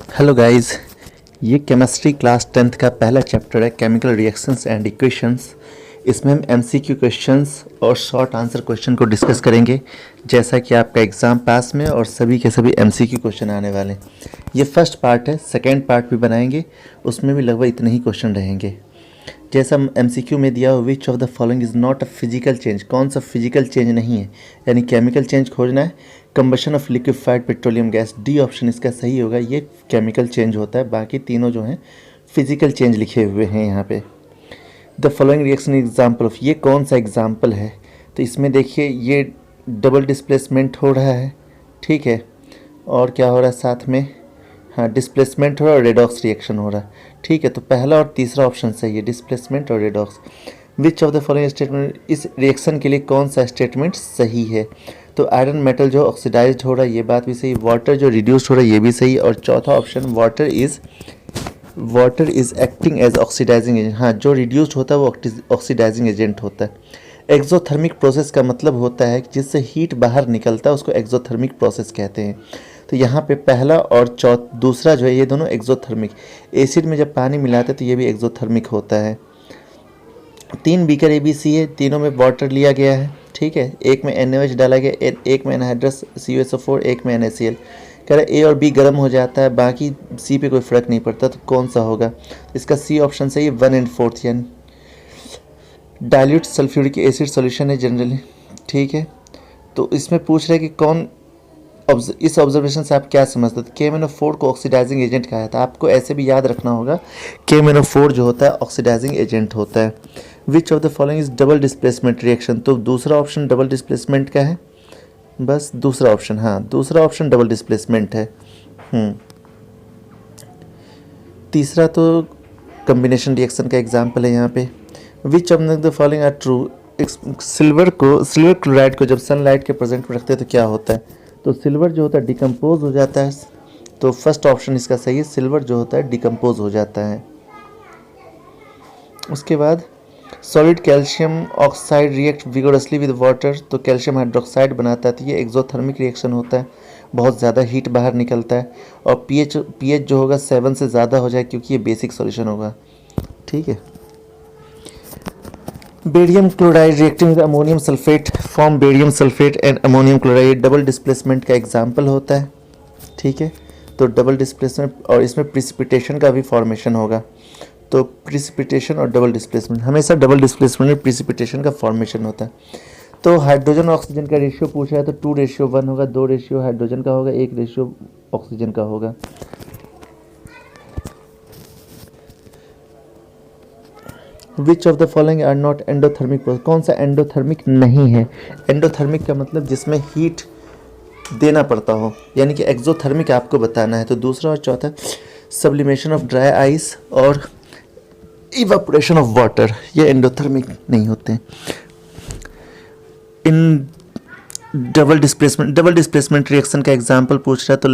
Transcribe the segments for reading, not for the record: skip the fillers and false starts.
Hello guys, ये chemistry class 10th का पहला चैप्टर है केमिकल रिएक्शंस एंड इक्वेशंस। इसमें हम एमसीक्यू क्वेश्चंस और शॉर्ट आंसर क्वेश्चन को डिस्कस करेंगे, जैसा कि आपका एग्ज़ाम पास में और सभी के सभी एमसीक्यू क्वेश्चन आने वाले हैं। ये फर्स्ट पार्ट है, सेकेंड पार्ट भी बनाएंगे, उसमें भी लगभग इतने ही क्वेश्चन रहेंगे। जैसा एमसीक्यू में दिया हो, विच of the following is not a physical change, कौन सा फिजिकल चेंज नहीं है, यानी केमिकल चेंज खोजना है। Combustion of liquefied petroleum gas, D option इसका सही होगा, ये केमिकल चेंज होता है, बाकी तीनों जो हैं फिजिकल चेंज लिखे हुए हैं यहाँ पे। The following reaction example of, ये कौन सा एग्जाम्पल है, तो इसमें देखिए ये डबल डिस्प्लेसमेंट हो रहा है, ठीक है, और क्या हो रहा है साथ में, हाँ डिस्प्लेसमेंट हो रहा है और रेडॉक्स रिएक्शन हो रहा है, ठीक है। तो पहला और तीसरा ऑप्शन सही है, डिस्प्लेसमेंट और redox. Which of the following statement, इस रिएक्शन के लिए कौन सा स्टेटमेंट सही है, तो आयरन मेटल जो ऑक्सीडाइज्ड हो रहा है ये बात भी सही, वाटर जो रिड्यूस्ड हो रहा है ये भी सही, और चौथा option water is acting as oxidising agent, हाँ जो रिड्यूस्ड होता है वो ऑक्सीडाइजिंग एजेंट होता है। एक्सोथर्मिक प्रोसेस का मतलब होता है कि जिससे हीट बाहर निकलता है उसको एक्सोथर्मिक प्रोसेस कहते हैं। तो यहाँ पे पहला और दूसरा जो है ये दोनों एक्सोथर्मिक, एसिड में जब पानी मिलाते हैं तो ये भी एक्सोथर्मिक होता है। 3 बीकर ABC है, तीनों में वाटर लिया गया है, ठीक है, एक में NaOH डाला गया, एक में एनहाइड्रस CuSO4, एक में NaCl। कह रहा है A और B गर्म हो जाता है, बाकी C पे कोई फ़र्क नहीं पड़ता, तो कौन सा होगा, इसका C ऑप्शन सही है, 1/4 यानी डाइल्यूट सल्फ्यूरिक एसिड सॉल्यूशन है जनरली, ठीक है। तो इसमें पूछ रहे हैं कि कौन, इस ऑब्जर्वेशन से आप क्या समझते हैं, KMnO4 को ऑक्सीडाइजिंग एजेंट कहा था, आपको ऐसे भी याद रखना होगा KMnO4 जो होता है ऑक्सीडाइजिंग एजेंट होता है। विच of the following is double displacement reaction, तो दूसरा ऑप्शन डबल डिस्प्लेसमेंट का है, बस दूसरा ऑप्शन, हाँ दूसरा ऑप्शन डबल डिस्प्लेसमेंट है। तीसरा तो कम्बिनेशन रिएक्शन का एग्जाम्पल है यहाँ पे। Which of the following are true, silver chloride को जब सनलाइट के प्रेजेंट में रखते हैं तो क्या होता है, तो सिल्वर जो होता है डिकम्पोज हो जाता है, तो फर्स्ट ऑप्शन इसका सही है, सिल्वर जो होता है डिकम्पोज हो जाता है। उसके बाद solid calcium oxide react vigorously with water, तो कैल्शियम हाइड्रोक्साइड बनाता है, तो ये एक्सोथर्मिक रिएक्शन होता है, बहुत ज़्यादा हीट बाहर निकलता है, और पीएच जो होगा 7 से ज़्यादा हो जाए क्योंकि ये बेसिक सॉल्यूशन होगा, ठीक है। Barium chloride reacting with ammonium sulphate form barium sulphate and ammonium chloride, double displacement का एग्जाम्पल होता है, ठीक है। तो डबल डिस्प्लेसमेंट, और इसमें प्रिसिपिटेशन का भी फॉर्मेशन होगा, तो प्रिसिपिटेशन और डबल डिस्प्लेसमेंट, हमेशा डबल डिस्प्लेसमेंट में प्रिसिपिटेशन का फॉर्मेशन होता है। तो हाइड्रोजन ऑक्सीजन का रेशियो पूछा है, तो 2:1 होगा, 2 रेशियो हाइड्रोजन का होगा, 1 रेशियो ऑक्सीजन का होगा। Which of the following are not endothermic process, कौन सा एंडोथर्मिक नहीं है, एंडोथर्मिक का मतलब जिसमें हीट देना पड़ता हो, यानी कि एक्सोथर्मिक आपको बताना है। तो दूसरा और चौथा सब्लिमेशन ऑफ ड्राई आइस और इवापोरेशन ऑफ वाटर, ये एंडोथर्मिक नहीं होते हैं। इन डबल डिस्प्लेसमेंट रिएक्शन का एग्जांपल पूछ रहा है, तो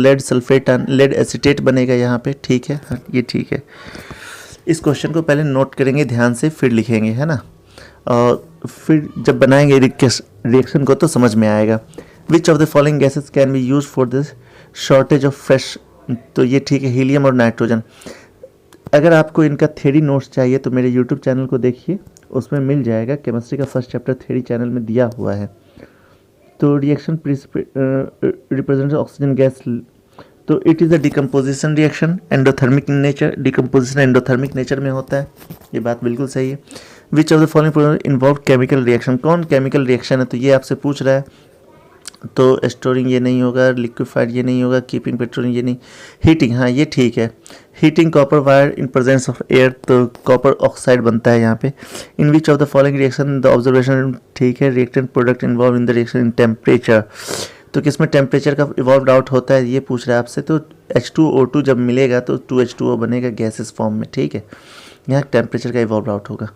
लेड एसीटेट बनेगा यहाँ पे, ठीक है, हाँ ये ठीक है। इस क्वेश्चन को पहले नोट करेंगे ध्यान से, फिर लिखेंगे, है ना, और फिर जब बनाएंगे रिएक्शन को तो समझ में आएगा। विच of the following gases can be use for this shortage of fresh, तो ये ठीक है, हीलियम और नाइट्रोजन। अगर आपको इनका थ्योरी नोट्स चाहिए तो मेरे यूट्यूब चैनल को देखिए, उसमें मिल जाएगा, केमिस्ट्री का फर्स्ट चैप्टर थ्योरी चैनल में दिया हुआ है। तो रिएक्शन रिप्रेजेंट ऑक्सीजन गैस, तो it is a decomposition reaction endothermic in nature, decomposition endothermic nature में होता है, ये बात बिल्कुल सही है। विच of the following involve chemical reaction, कौन केमिकल रिएक्शन है, तो ये आपसे पूछ रहा है, तो स्टोरिंग ये नहीं होगा, लिक्विफाइड ये नहीं होगा, कीपिंग पेट्रोलिंग ये नहीं, हीटिंग हाँ ये ठीक है, heating copper wire in presence of air, तो कॉपर ऑक्साइड बनता है यहाँ पे। In which of the following reaction the observation, ठीक है, reactant product involve in the reaction in temperature, तो किसमें टेम्परेचर का इवॉल्व आउट होता है ये पूछ रहा है आपसे, तो H2O2 जब मिलेगा तो 2H2O बनेगा गैसेस फॉर्म में, ठीक है, यहाँ टेम्परेचर का इवॉल्व आउट होगा।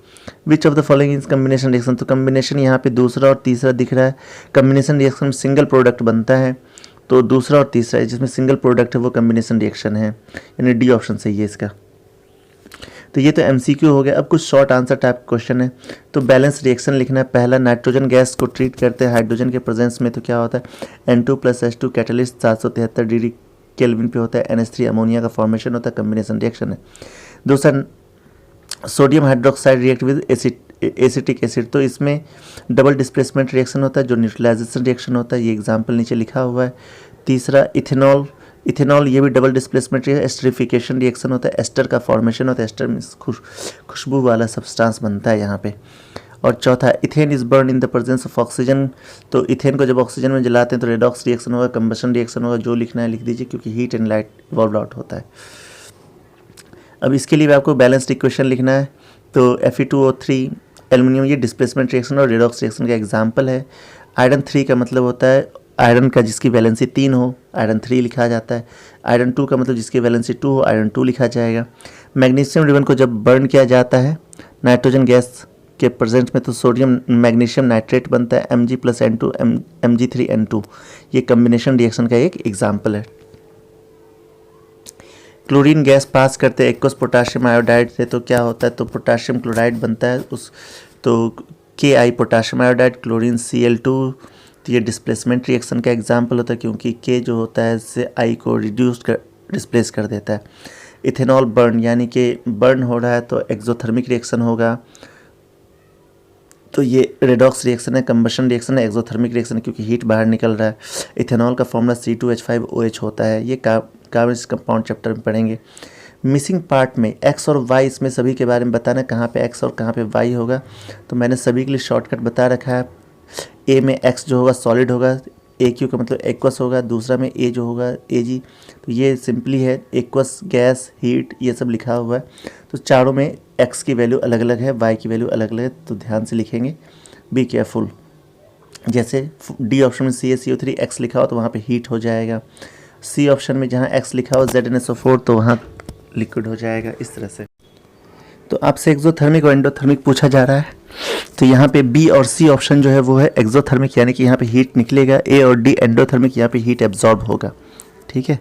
Which of the following is combination reaction, तो कम्बिनेशन यहाँ पे दूसरा और तीसरा दिख रहा है, कम्बिनेशन रिएक्शन में सिंगल प्रोडक्ट बनता है, तो दूसरा और तीसरा है, जिसमें सिंगल प्रोडक्ट है वो कम्बिनेशन रिएक्शन है, यानी डी ऑप्शन सही है इसका। तो ये तो एमसीक्यू हो गया। अब कुछ शॉर्ट आंसर टाइप क्वेश्चन है। तो बैलेंस रिएक्शन लिखना है। पहला, नाइट्रोजन गैस को ट्रीट करते हैं हाइड्रोजन के प्रेजेंस में तो क्या होता है, N2 + H2 catalyst 773 degree kelvin पे होता है। NH3 अमोनिया का फॉर्मेशन होता है, कम्बिनेशन रिएक्शन है। दूसरा sodium hydroxide react with acetic acid, तो इसमें डबल डिस्प्लेसमेंट रिएक्शन होता है जो न्यूट्रलाइजेशन रिएक्शन होता है, ये एग्जाम्पल नीचे लिखा हुआ है। तीसरा इथेनॉल, इथेनॉल ये भी डबल डिस्प्लेसमेंट एस्टरिफिकेशन रिएक्शन होता है, एस्टर का फॉर्मेशन होता है, एस्टर में खुशबू वाला सब्सटेंस बनता है यहाँ पे। और चौथा ethane is burn in the presence of oxygen, तो इथेन को जब ऑक्सीजन में जलाते हैं तो रेडॉक्स रिएक्शन होगा, कंबशन रिएक्शन होगा, जो लिखना है लिख दीजिए क्योंकि heat and light evolve out होता है। अब इसके लिए भी आपको बैलेंस्ड इक्वेशन लिखना है, तो Fe2O3 एल्युमिनियम ये डिस्प्लेसमेंट रिएक्शन और रेडॉक्स रिएक्शन का एग्जाम्पल है। आयरन 3 का मतलब होता है आयरन का जिसकी वैलेंसी 3 हो, आयरन 3 लिखा जाता है। आयरन 2 का मतलब जिसकी वैलेंसी 2 हो, आयरन 2 लिखा जाएगा। मैग्नीशियम रिबन को जब बर्न किया जाता है नाइट्रोजन गैस के प्रेजेंट में तो सोडियम मैग्नीशियम नाइट्रेट बनता है, Mg+N2 Mg3N2, ये कम्बिनेशन रिएक्शन का एक एग्जाम्पल है। क्लोरीन गैस पास करते हैं एक्वस पोटाशियम आयोडाइड से तो क्या होता है, तो पोटाशियम क्लोराइड बनता है, उस तो Ki potassium iodide chlorine Cl2, तो ये डिस्प्लेसमेंट रिएक्शन का एग्जाम्पल होता है क्योंकि K जो होता है इससे I को डिस्प्लेस कर देता है। इथेनॉल बर्न यानी कि बर्न हो रहा है तो एक्सोथर्मिक रिएक्शन होगा, तो ये रेडॉक्स रिएक्शन है, कंबशन रिएक्शन है, एक्सोथर्मिक रिएक्शन है क्योंकि हीट बाहर निकल रहा है। इथेनॉल का फॉर्मूला C2H5OH होता है, ये कार्बन कंपाउंड चैप्टर में पढ़ेंगे। मिसिंग पार्ट में एक्स और वाई, इसमें सभी के बारे में बताना कहाँ पे एक्स और कहाँ पे वाई होगा, तो मैंने सभी के लिए शॉर्टकट बता रखा है। ए में एक्स जो होगा सॉलिड होगा, AQ का मतलब एक्वस होगा, दूसरा में ए जो होगा AG, तो ये सिंपली है एक्वस गैस हीट ये सब लिखा हुआ है। तो चारों में एक्स की वैल्यू अलग अलग है, वाई की वैल्यू अलग अलग है, तो ध्यान से लिखेंगे, बी केयरफुल। जैसे डी ऑप्शन में CaCO3 एक्स लिखा हो तो वहाँ पे हीट हो जाएगा, सी ऑप्शन में जहाँ एक्स लिखा हो ZnSO4 तो वहाँ लिक्विड हो जाएगा, इस तरह से। तो आपसे एक्सोथर्मिक और एंडोथर्मिक पूछा जा रहा है, तो यहाँ पे बी और सी ऑप्शन जो है वो है एक्सोथर्मिक यानी कि यहाँ पे हीट निकलेगा, ए और डी एंडोथर्मिक यहाँ पे हीट एब्जॉर्ब होगा, ठीक है।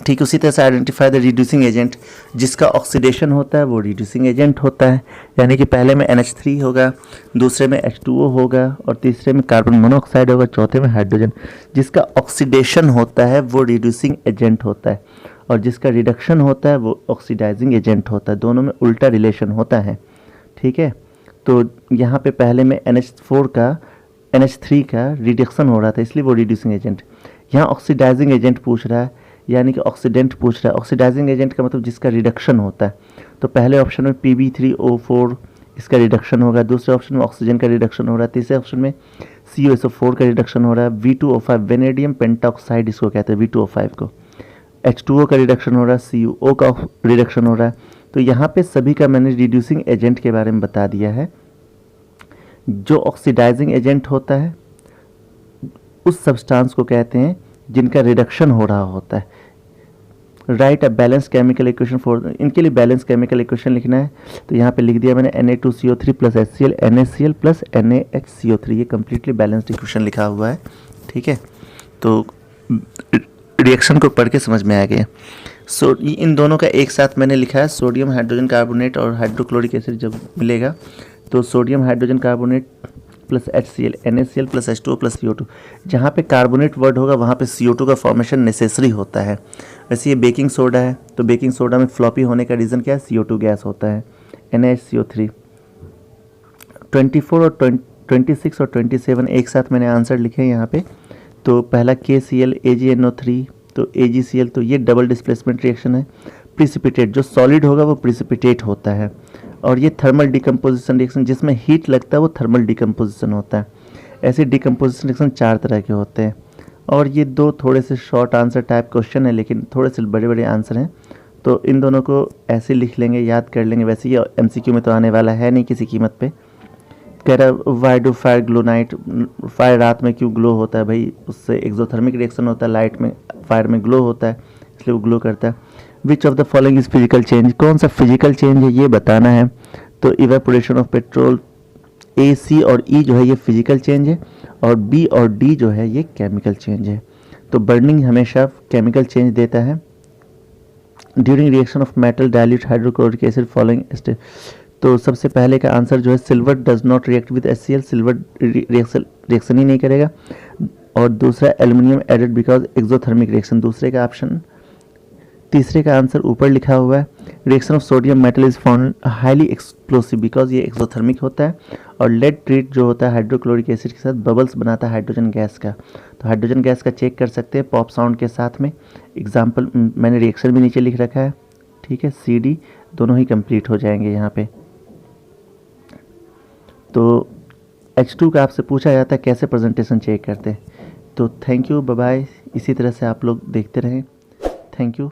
ठीक उसी तरह से आइडेंटिफाई द रिड्यूसिंग एजेंट, जिसका ऑक्सीडेशन होता है वो रिड्यूसिंग एजेंट होता है, यानी कि पहले में NH3 होगा, दूसरे में H2O होगा और तीसरे में कार्बन मोनोऑक्साइड होगा, चौथे में हाइड्रोजन। जिसका ऑक्सीडेशन होता है वो रिड्यूसिंग एजेंट होता है और जिसका रिडक्शन होता है वो ऑक्सीडाइजिंग एजेंट होता है, दोनों में उल्टा रिलेशन होता है, ठीक है। तो यहाँ पे पहले में NH3 का रिडक्शन हो रहा था इसलिए वो रिड्यूसिंग एजेंट। यहाँ ऑक्सीडाइजिंग एजेंट पूछ रहा है यानी कि ऑक्सीडेंट पूछ रहा है, ऑक्सीडाइजिंग एजेंट का मतलब जिसका रिडक्शन होता है, तो पहले ऑप्शन में Pb3O4 इसका रिडक्शन होगा, दूसरे ऑप्शन में ऑक्सीजन का रिडक्शन हो रहा है, तीसरे ऑप्शन में CuSO4 का रिडक्शन हो रहा है, V2O5 वेनेडियम पेंटाऑक्साइड इसको कहते हैं V2O5 को, H2O का रिडक्शन हो रहा है, CuO का रिडक्शन हो रहा है। तो यहाँ पे सभी का मैंने रिड्यूसिंग एजेंट के बारे में बता दिया है। जो ऑक्सीडाइजिंग एजेंट होता है उस सब्सटेंस को कहते हैं जिनका रिडक्शन हो रहा होता है। Right a balance chemical equation for, इनके लिए बैलेंस केमिकल इक्वेशन लिखना है, तो यहाँ पे लिख दिया मैंने Na2CO3 + HCl NaCl + NaHCO3, ये कम्प्लीटली बैलेंस्ड इक्वेशन लिखा हुआ है, ठीक है। तो रिएक्शन को पढ़ के समझ में आ गया। इन दोनों का एक साथ मैंने लिखा है, सोडियम हाइड्रोजन कार्बोनेट और हाइड्रोक्लोरिक एसिड जब मिलेगा तो sodium hydrogen carbonate + HCl NaCl + H2O + CO2, जहाँ पे कार्बोनेट वर्ड होगा वहाँ पे CO2 का फॉर्मेशन नेसेसरी होता है। वैसे ये बेकिंग सोडा है, तो बेकिंग सोडा में फ्लॉपी होने का रीज़न क्या है, CO2 गैस होता है, NaHCO3। 24 और 26 और 27 एक साथ मैंने आंसर लिखे हैं यहाँ पे। तो पहला KCl AgNO3, तो AgCl, तो ये डबल डिस्प्लेसमेंट रिएक्शन है। प्रिसिपिटेट, जो सॉलिड होगा वो प्रिसिपिटेट होता है, और ये थर्मल डिकम्पोजिशन रिएक्शन, जिसमें हीट लगता है वो थर्मल डिकम्पोजिशन होता है। ऐसे डिकम्पोजिशन रिएक्शन 4 तरह के होते हैं, और ये 2 थोड़े से शॉर्ट आंसर टाइप क्वेश्चन है लेकिन थोड़े से बड़े बड़े आंसर हैं, तो इन दोनों को ऐसे लिख लेंगे, याद कर लेंगे। वैसे ये MCQ में तो आने वाला है नहीं किसी कीमत पे। कह रहा why do fire glow night, fire रात में क्यों ग्लो होता है, भाई उससे एक्सोथर्मिक रिएक्शन होता है, लाइट में फायर में ग्लो होता है इसलिए वो ग्लो करता है। विच of the following is physical change, कौन सा फिजिकल चेंज है ये बताना है। तो evaporation of petrol, A, C और E जो है ये फिजिकल चेंज है, और B और D जो है ये केमिकल चेंज है। तो बर्निंग हमेशा केमिकल चेंज देता है। During reaction of metal dilute hydrochloric acid following step, तो सबसे पहले का आंसर जो है silver does not react with HCl, silver reaction ही नहीं करेगा। और दूसरा aluminium added because exothermic reaction, दूसरे का ऑप्शन। तीसरे का आंसर ऊपर लिखा हुआ है, reaction of sodium metal is found highly explosive because ये एक्सोथर्मिक होता है। और लेड ट्रीट जो होता है हाइड्रोक्लोरिक एसिड के साथ बबल्स बनाता है हाइड्रोजन गैस का। तो हाइड्रोजन गैस का चेक कर सकते हैं पॉप साउंड के साथ में। एग्जाम्पल मैंने रिएक्शन भी नीचे लिख रखा है, ठीक है, सी डी दोनों ही कंप्लीट हो जाएंगे यहाँ पे। तो H2 का आपसे पूछा जाता है कैसे प्रेजेंटेशन चेक करते हैं। तो थैंक यू, बाय बाय। इसी तरह से आप लोग देखते रहें। Thank you.